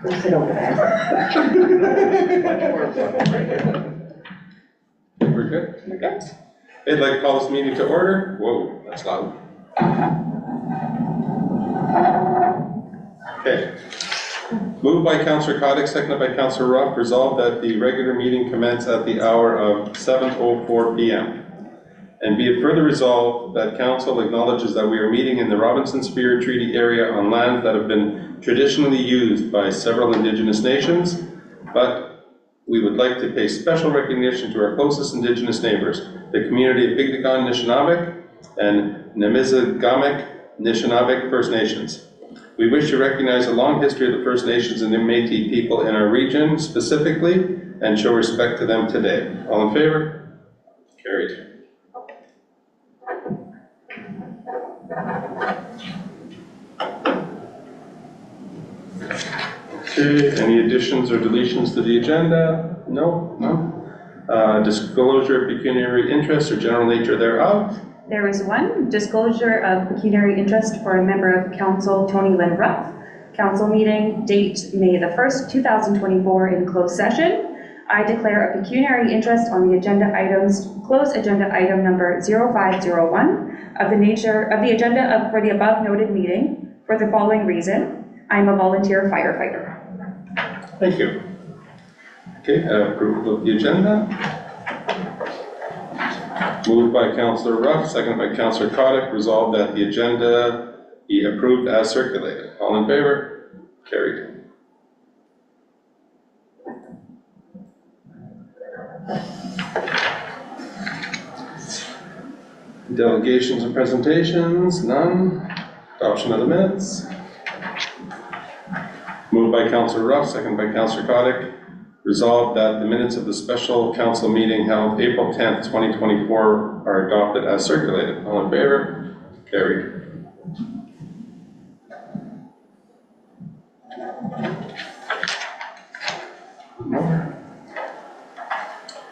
Go sit over there. We're good? You're good. I'd like to call this meeting to order. Whoa, that's loud. Okay. Moved by Councillor Kotick, seconded by Councillor Ruff, resolved that the regular meeting commence at the hour of 7:04 p.m. And be it further resolved that Council acknowledges that we are meeting in the Robinson-Spear Treaty area on lands that have been traditionally used by several Indigenous nations, but we would like to pay special recognition to our closest Indigenous neighbors, the community of Bigdagon Nishnawbek and Nemizigamek Nishnawbek First Nations. We wish to recognize the long history of the First Nations and Métis people in our region specifically and show respect to them today. All in favor? Carried. Okay, any additions or deletions to the agenda? No? Disclosure of pecuniary interest or general nature thereof? There is one, disclosure of pecuniary interest for a member of Council, Tony Lynn Ruff. Council meeting, date May the 1st, 2024 in closed session. I declare a pecuniary interest on the agenda items, closed agenda item number 0501 of the nature of the agenda for the above noted meeting for the following reason. I'm a volunteer firefighter. Thank you. Okay, approval of the agenda. Moved by Councillor Ruff, seconded by Councillor Kotick, resolved that the agenda be approved as circulated. All in favor? Carried. Delegations and presentations, none. Adoption of the minutes. Moved by Councillor Ruff, seconded by Councillor Kotick, resolved that the minutes of the special council meeting held April 10th, 2024 are adopted as circulated. All in favor? Carried.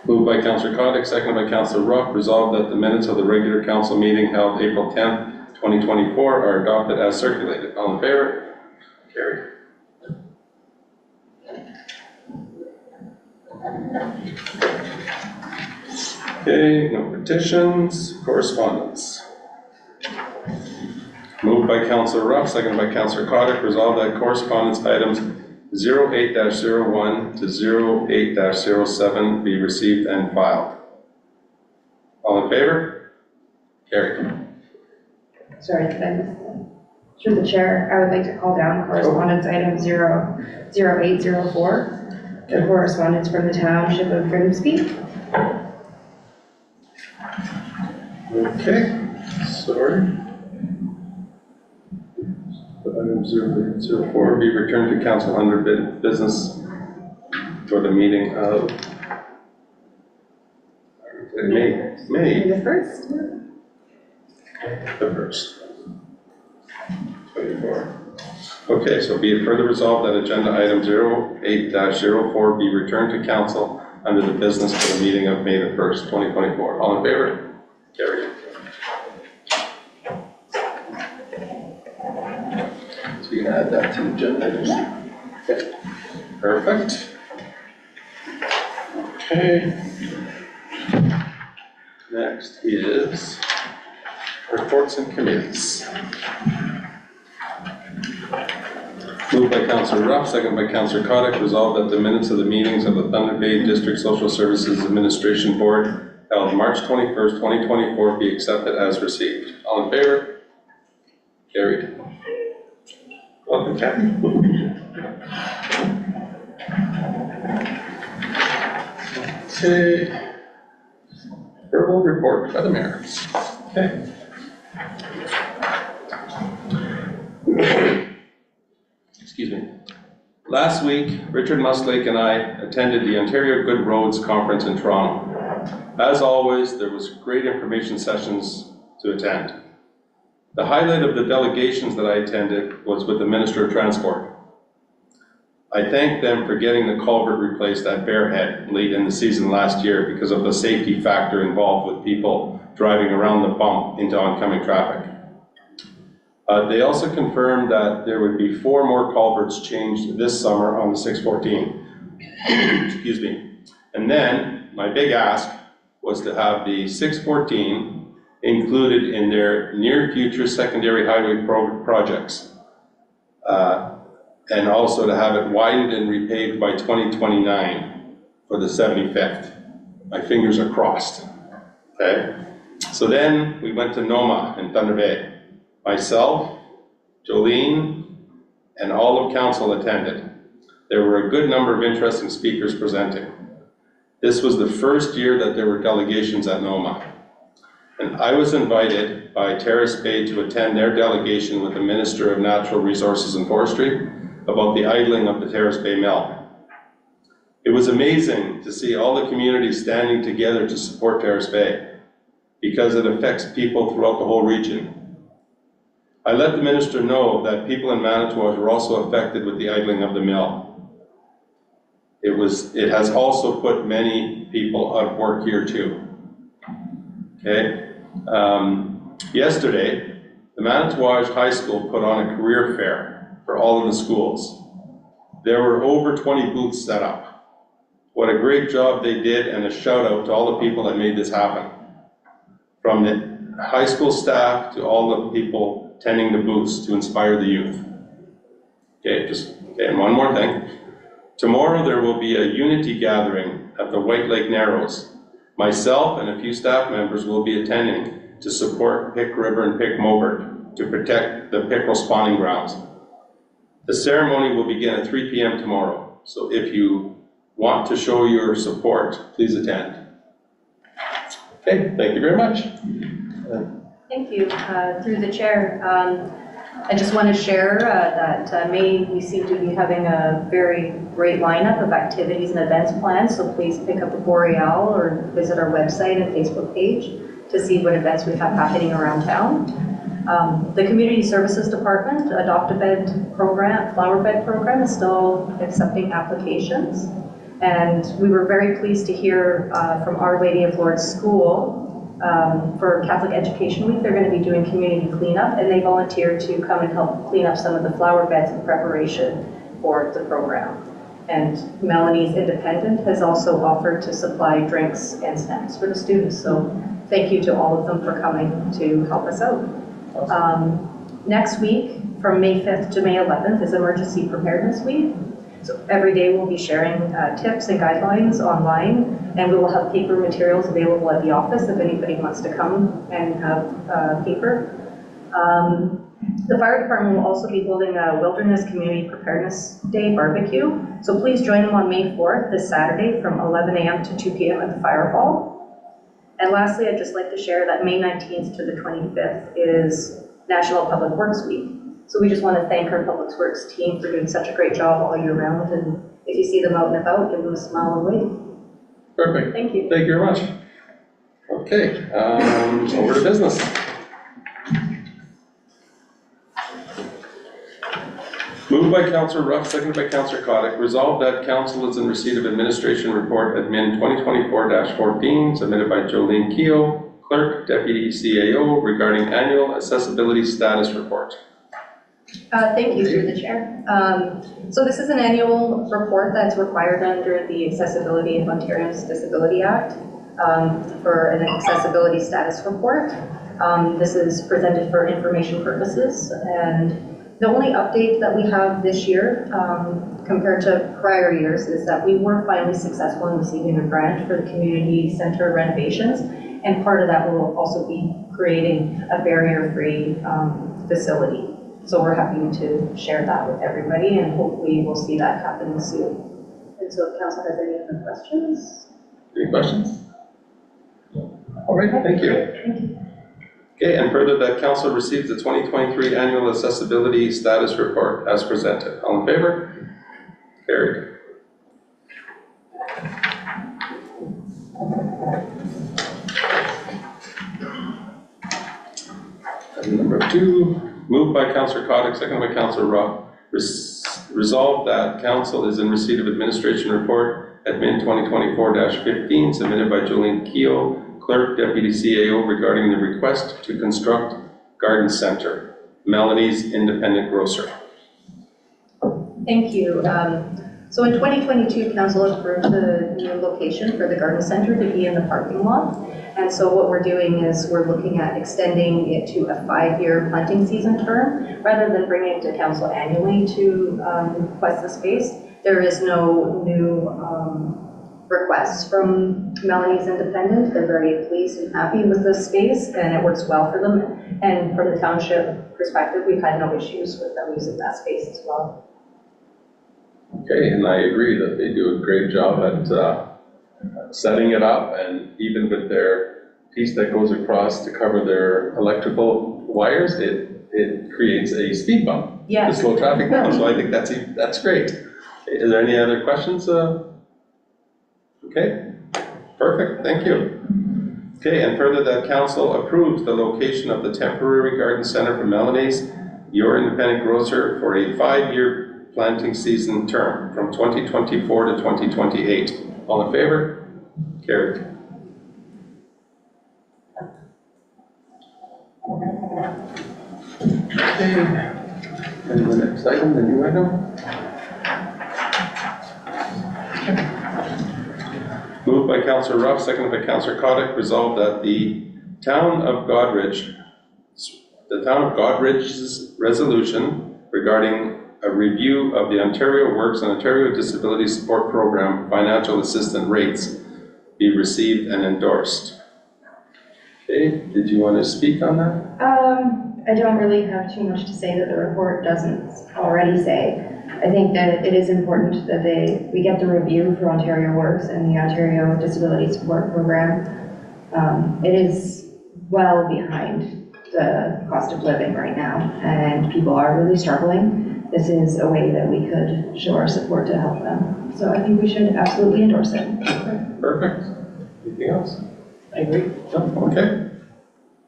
Moved by Councillor Kotick, seconded by Councillor Ruff, resolved that the minutes of the regular council meeting held April 10th, 2024 are adopted as circulated. All in favor? Carried. Okay, no petitions, correspondence. Moved by Councillor Ruff, seconded by Councillor Kotick, resolved that correspondence items 08-01 to 08-07 be received and filed. All in favor? Carried. Sorry, did I miss that? Through the chair, I would like to call down correspondence item 0804, the correspondence from the township of Grimsby. Okay, sorry. Item 0804 be returned to council under business for the meeting of May The 1st. the 1st. 24. Okay, so be it further resolved that agenda item 08-04 be returned to council under the business for the meeting of May the 1st, 2024. All in favor? Carried. So you can add that to the agenda items. Okay. Perfect. Okay. Next is reports and committees. Moved by Councillor Ruff, seconded by Councillor Kotick, resolved that the minutes of the meetings of the Thunder Bay District Social Services Administration Board held March 21st, 2024 be accepted as received. All in favor? Carried. Welcome, Kathy. Okay. Verbal report by the mayor. Okay. Excuse me. Last week, Richard Mustlake and I attended the Ontario Good Roads Conference in Toronto. As always, there was great information sessions to attend. The highlight of the delegations that I attended was with the Minister of Transport. I thank them for getting the culvert replaced at Bearhead late in the season last year because of the safety factor involved with people driving around the bump into oncoming traffic. They also confirmed that there would be 4 more culverts changed this summer on the 614. Excuse me. And then my big ask was to have the 614 included in their near future secondary highway projects. And also to have it widened and repaved by 2029 for the 75th. My fingers are crossed, okay? So then we went to NOMA in Thunder Bay. Myself, Jolene, and all of council attended. There were a good number of interesting speakers presenting. This was the first year that there were delegations at NOMA. And I was invited by Terrace Bay to attend their delegation with the Minister of Natural Resources and Forestry about the idling of the Terrace Bay Mill. It was amazing to see all the communities standing together to support Terrace Bay because it affects people throughout the whole region. I let the minister know that people in Manitowoc were also affected with the idling of the mill. It has also put many people out of work here too. Okay. Yesterday, the Manitowoc High School put on a career fair for all of the schools. There were over 20 booths set up. What a great job they did, and a shout out to all the people that made this happen. From the high school staff to all the people tending the booths to inspire the youth. Okay, and one more thing. Tomorrow there will be a unity gathering at the White Lake Narrows. Myself and a few staff members will be attending to support Pick River and Pick Mobert to protect the pickerel spawning grounds. The ceremony will begin at 3 p.m. tomorrow, so if you want to show your support, please attend. Okay, thank you very much. Thank you. Through the chair, I just want to share that May we seem to be having a very great lineup of activities and events planned, so please pick up a Boreal or visit our website and Facebook page to see what events we have happening around town. The Community Services Department Adopt-A-Bed program, Flower Bed program is still accepting applications, and we were very pleased to hear from Our Lady of Lourdes School for Catholic Education Week. They're going to be doing community cleanup, and they volunteered to come and help clean up some of the flower beds in preparation for the program. And Melanie's Independent has also offered to supply drinks and snacks for the students. So thank you to all of them for coming to help us out. Next week, from May 5th to May 11th, is Emergency Preparedness Week. So every day we'll be sharing tips and guidelines online, and we will have paper materials available at the office if anybody wants to come and have paper. The fire department will also be holding a Wilderness Community Preparedness Day barbecue. So please join them on May 4th, this Saturday, from 11 a.m. to 2 p.m. at the fire hall. And lastly, I'd just like to share that May 19th to the 25th is National Public Works Week. So we just want to thank our Public Works team for doing such a great job all year round. And if you see them out and about, give them a smile and wave. Perfect. Thank you. Thank you very much. Okay, over to business. Moved by Councillor Ruff, seconded by Councillor Kotick. Resolved that Council is in receipt of Administration Report Admin 2024-14 submitted by Jolene Keogh, Clerk, Deputy CAO, regarding Annual Accessibility Status Report. Thank you, through the chair. So this is an annual report that's required under the Accessibility of Ontario's Disability Act for an accessibility status report. This is presented for information purposes, and the only update that we have this year compared to prior years is that we were finally successful in receiving a grant for the community center renovations, and part of that will also be creating a barrier-free facility. So we're happy to share that with everybody, and hopefully we'll see that happen soon. And so if council has any other questions? Any questions? All right, thank you. Thank you. Okay, and further that Council receives the 2023 Annual Accessibility Status Report as presented. All in favor? Carried. And number 2, moved by Councillor Kotick, seconded by Councillor Ruff. Resolved that Council is in receipt of Administration Report Admin 2024-15 submitted by Jolene Keogh, Clerk, Deputy CAO, regarding the request to construct Garden Center. Melanie's Independent Grocer. Thank you. So in 2022, council approved the new location for the garden center to be in the parking lot. And so what we're doing is we're looking at extending it to a 5-year planting season term, rather than bringing it to council annually to request the space. There is no new requests from Melanie's Independent. They're very pleased and happy with this space, and it works well for them. And from the township perspective, we've had no issues with them using that space as well. Okay, and I agree that they do a great job at setting it up, and even with their piece that goes across to cover their electrical wires, it creates a speed bump to Yes. slow traffic down, so I think that's great. Is there any other questions? Okay, perfect, thank you. Okay, and further that council approves the location of the temporary garden center for Melanie's, your independent grocer, for a 5-year planting season term from 2024 to 2028. All in favor? Carried. Okay, and the next item, the new item. Moved by Councillor Ruff, seconded by Councillor Coddick, resolved that the town of Godridge's resolution regarding a review of the Ontario Works and Ontario Disability Support Program financial assistance rates be received and endorsed. Okay, did you want to speak on that? I don't really have too much to say that the report doesn't already say. I think that it is important that we get the review for Ontario Works and the Ontario Disability Support Program. It is well behind the cost of living right now, and people are really struggling. This is a way that we could show our support to help them. So I think we should absolutely endorse it. Okay, perfect. Anything else? I agree. No? Okay,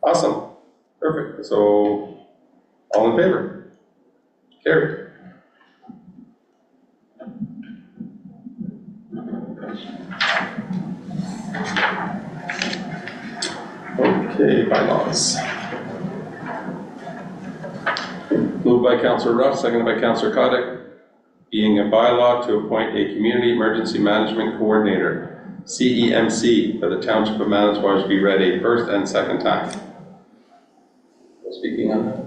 awesome, perfect. So, all in favor? Carried. Okay, bylaws. Moved by Councillor Ruff, seconded by Councillor Coddick, being a bylaw to appoint a Community Emergency Management Coordinator, CEMC, for the Township of Manitouwadge be read a first and second time. Speaking on that?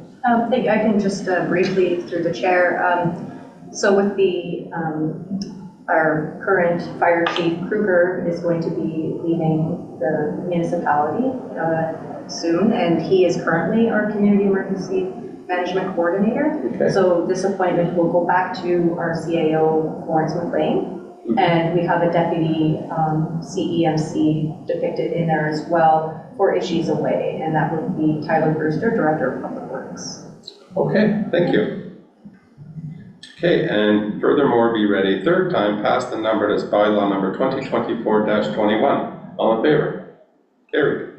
I can just briefly, through the chair, so with the, our current fire chief, Kruger, is going to be leaving the municipality soon, and he is currently our Community Emergency Management Coordinator. Okay. So this appointment will go back to our CAO, Florence McLean, and we have a deputy CEMC depicted in there as well for issues away, and that would be Tyler Brewster, Director of Public Works. Okay, thank you. Okay, and furthermore, be read a third time, passed and numbered as bylaw number 2024-21. All in favor? Carried.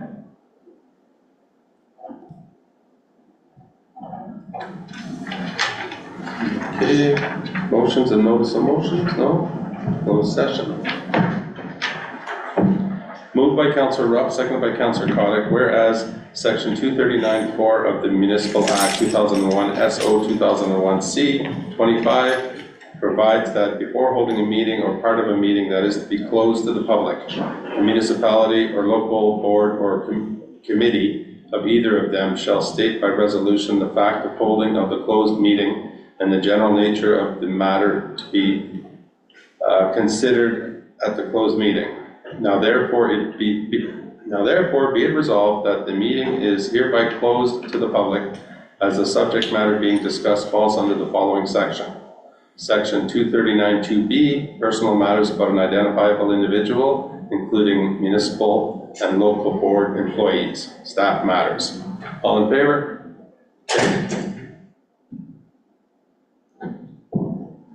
Okay, motions and notice of motions? No? Closed session. Moved by Councillor Ruff, seconded by Councillor Coddick, whereas Section 239(4) of the Municipal Act 2001 SO 2001 C-25 provides that before holding a meeting or part of a meeting that is to be closed to the public, a municipality or local board or committee of either of them shall state by resolution the fact of holding of the closed meeting and the general nature of the matter to be considered at the closed meeting. Now therefore be it resolved that the meeting is hereby closed to the public as the subject matter being discussed falls under the following section. Section 239(2)B, personal matters about an identifiable individual, including municipal and local board employees, staff matters. All in favor?